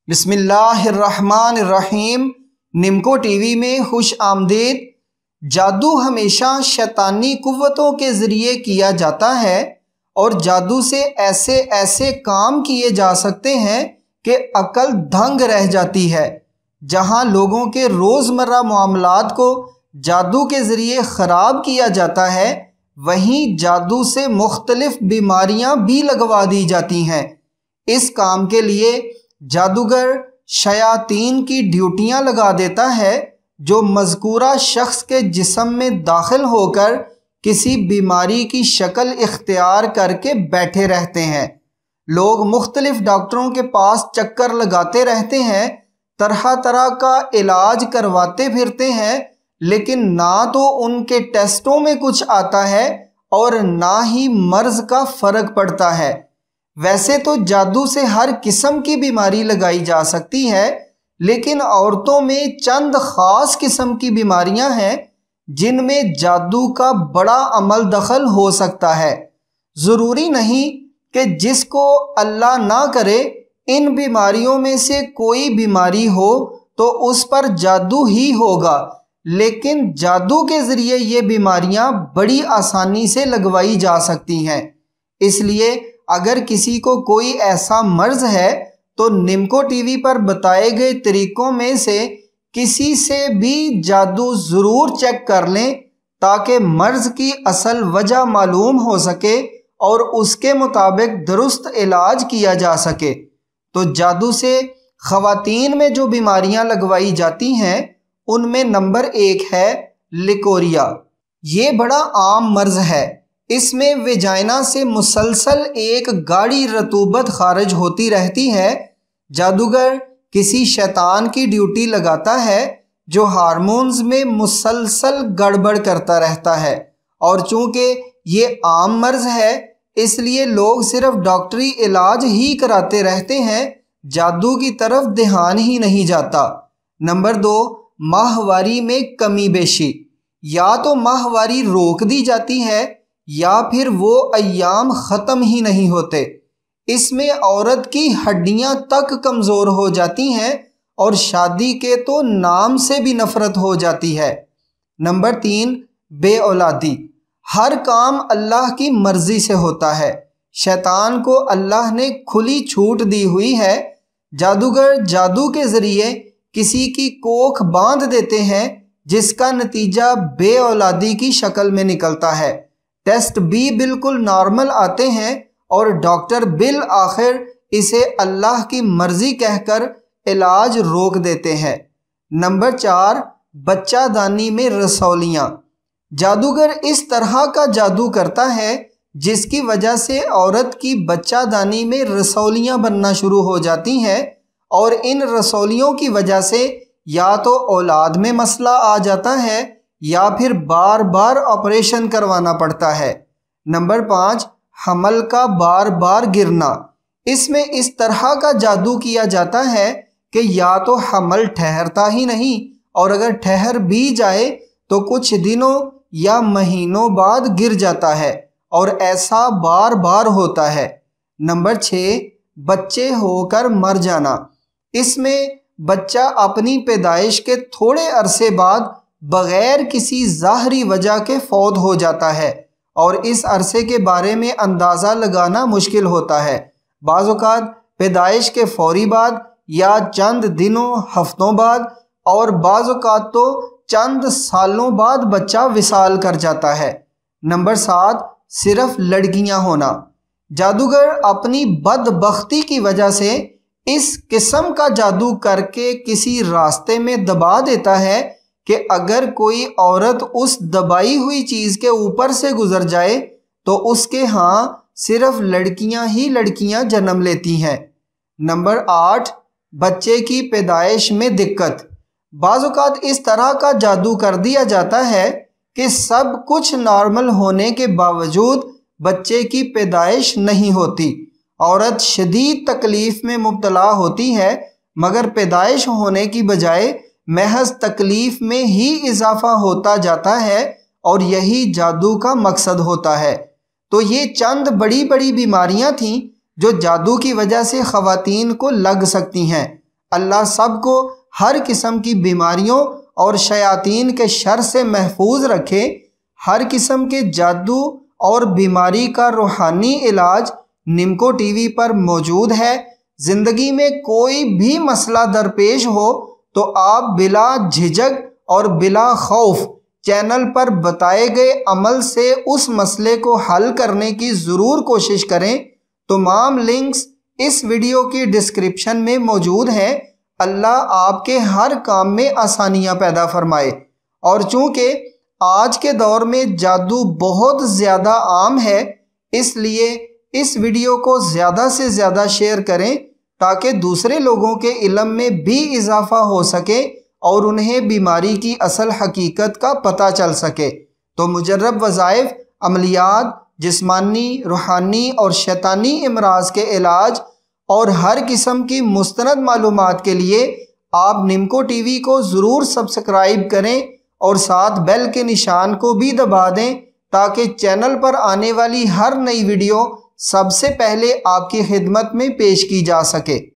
بسم اللہ الرحمن الرحیم۔ نمکو ٹی وی میں خوش آمدید۔ جادو ہمیشہ شیطانی قوتوں کے ذریعے کیا جاتا ہے اور جادو سے ایسے ایسے کام کیے جا سکتے ہیں کہ عقل دنگ رہ جاتی ہے۔ جہاں لوگوں کے روزمرہ معاملات کو جادو کے ذریعے خراب کیا جاتا ہے، وہیں جادو سے مختلف بیماریاں بھی لگوا دی جاتی ہیں۔ اس کام کے لیے جادوگر شیاطین کی ڈیوٹیاں لگا دیتا ہے جو مذکورہ شخص کے جسم میں داخل ہو کر کسی بیماری کی شکل اختیار کر کے بیٹھے رہتے ہیں۔ لوگ مختلف ڈاکٹروں کے پاس چکر لگاتے رہتے ہیں، طرح طرح کا علاج کرواتے پھرتے ہیں، لیکن نہ تو ان کے ٹیسٹوں میں کچھ آتا ہے اور نہ ہی مرض کا فرق پڑتا ہے۔ ویسے تو جادو سے ہر قسم کی بیماری لگائی جا سکتی ہے، لیکن عورتوں میں چند خاص قسم کی بیماریاں ہیں جن میں جادو کا بڑا عمل دخل ہو سکتا ہے۔ ضروری نہیں کہ جس کو اللہ نہ کرے ان بیماریوں میں سے کوئی بیماری ہو تو اس پر جادو ہی ہوگا، لیکن جادو کے ذریعے یہ بیماریاں بڑی آسانی سے لگوائی جا سکتی ہیں۔ اس لیے اگر کسی کو کوئی ایسا مرض ہے تو نمکو ٹی وی پر بتائے گئے طریقوں میں سے کسی سے بھی جادو ضرور چیک کر لیں تاکہ مرض کی اصل وجہ معلوم ہو سکے اور اس کے مطابق درست علاج کیا جا سکے۔ تو جادو سے خواتین میں جو بیماریاں لگوائی جاتی ہیں ان میں نمبر 1 ہے لیکوریا۔ یہ بڑا عام مرض ہے۔ اس میں ویجائنا سے مسلسل ایک گاڑھی رطوبت خارج ہوتی رہتی ہے۔ جادوگر کسی شیطان کی ڈیوٹی لگاتا ہے جو ہارمونز میں مسلسل گڑبڑ کرتا رہتا ہے، اور چونکہ یہ عام مرض ہے اس لیے لوگ صرف ڈاکٹری علاج ہی کراتے رہتے ہیں، جادو کی طرف دھیان ہی نہیں جاتا۔ نمبر 2، ماہواری میں کمی بیشی۔ یا تو ماہواری روک دی جاتی ہے یا پھر وہ ایام ختم ہی نہیں ہوتے۔ اس میں عورت کی ہڈیاں تک کمزور ہو جاتی ہیں اور شادی کے تو نام سے بھی نفرت ہو جاتی ہے۔ نمبر 3، بے اولادی۔ ہر کام اللہ کی مرضی سے ہوتا ہے، شیطان کو اللہ نے کھلی چھوٹ دی ہوئی ہے۔ جادوگر جادو کے ذریعے کسی کی کوکھ باندھ دیتے ہیں جس کا نتیجہ بے اولادی کی شکل میں نکلتا ہے۔ ٹیسٹ بھی بالکل نارمل آتے ہیں اور ڈاکٹر بالآخر اسے اللہ کی مرضی کہہ کر علاج روک دیتے ہیں۔ نمبر 4، بچہ دانی میں رسولیاں۔ جادوگر اس طرح کا جادو کرتا ہے جس کی وجہ سے عورت کی بچہ دانی میں رسولیاں بننا شروع ہو جاتی ہیں، اور ان رسولیوں کی وجہ سے یا تو اولاد میں مسئلہ آ جاتا ہے یا پھر بار بار آپریشن کروانا پڑتا ہے۔ نمبر 5، حمل کا بار بار گرنا۔ اس میں اس طرح کا جادو کیا جاتا ہے کہ یا تو حمل ٹھہرتا ہی نہیں، اور اگر ٹھہر بھی جائے تو کچھ دنوں یا مہینوں بعد گر جاتا ہے، اور ایسا بار بار ہوتا ہے۔ نمبر 6، بچے ہو کر مر جانا۔ اس میں بچہ اپنی پیدائش کے تھوڑے عرصے بعد بغیر کسی ظاہری وجہ کے فوت ہو جاتا ہے، اور اس عرصے کے بارے میں اندازہ لگانا مشکل ہوتا ہے۔ بعض اوقات پیدائش کے فوری بعد یا چند دنوں ہفتوں بعد، اور بعض اوقات تو چند سالوں بعد بچہ وصال کر جاتا ہے۔ نمبر 7، صرف لڑکیاں ہونا۔ جادوگر اپنی بدبختی کی وجہ سے اس قسم کا جادو کر کے کسی راستے میں دبا دیتا ہے کہ اگر کوئی عورت اس دبائی ہوئی چیز کے اوپر سے گزر جائے تو اس کے ہاں صرف لڑکیاں ہی لڑکیاں جنم لیتی ہیں۔ نمبر 8، بچے کی پیدائش میں دقت۔ بعض اوقات اس طرح کا جادو کر دیا جاتا ہے کہ سب کچھ نارمل ہونے کے باوجود بچے کی پیدائش نہیں ہوتی۔ عورت شدید تکلیف میں مبتلا ہوتی ہے، مگر پیدائش ہونے کی بجائے محض تکلیف میں ہی اضافہ ہوتا جاتا ہے، اور یہی جادو کا مقصد ہوتا ہے۔ تو یہ چند بڑی بڑی بیماریاں تھیں جو جادو کی وجہ سے خواتین کو لگ سکتی ہیں۔ اللہ سب کو ہر قسم کی بیماریوں اور شیاطین کے شر سے محفوظ رکھے۔ ہر قسم کے جادو اور بیماری کا روحانی علاج نمکو ٹی وی پر موجود ہے۔ زندگی میں کوئی بھی مسئلہ درپیش ہو تو آپ بلا جھجک اور بلا خوف چینل پر بتائے گئے عمل سے اس مسئلے کو حل کرنے کی ضرور کوشش کریں۔ تمام لنکس اس ویڈیو کی ڈسکرپشن میں موجود ہیں۔ اللہ آپ کے ہر کام میں آسانیاں پیدا فرمائے۔ اور چونکہ آج کے دور میں جادو بہت زیادہ عام ہے، اس لیے اس ویڈیو کو زیادہ سے زیادہ شیئر کریں تاکہ دوسرے لوگوں کے علم میں بھی اضافہ ہو سکے اور انہیں بیماری کی اصل حقیقت کا پتہ چل سکے۔ تو مجرب وظائف، عملیات، جسمانی، روحانی اور شیطانی امراض کے علاج اور ہر قسم کی مستند معلومات کے لیے آپ نمکو ٹی وی کو ضرور سبسکرائب کریں اور ساتھ بیل کے نشان کو بھی دبا دیں تاکہ چینل پر آنے والی ہر نئی ویڈیو سب سے پہلے آپ کی خدمت میں پیش کی جا سکے۔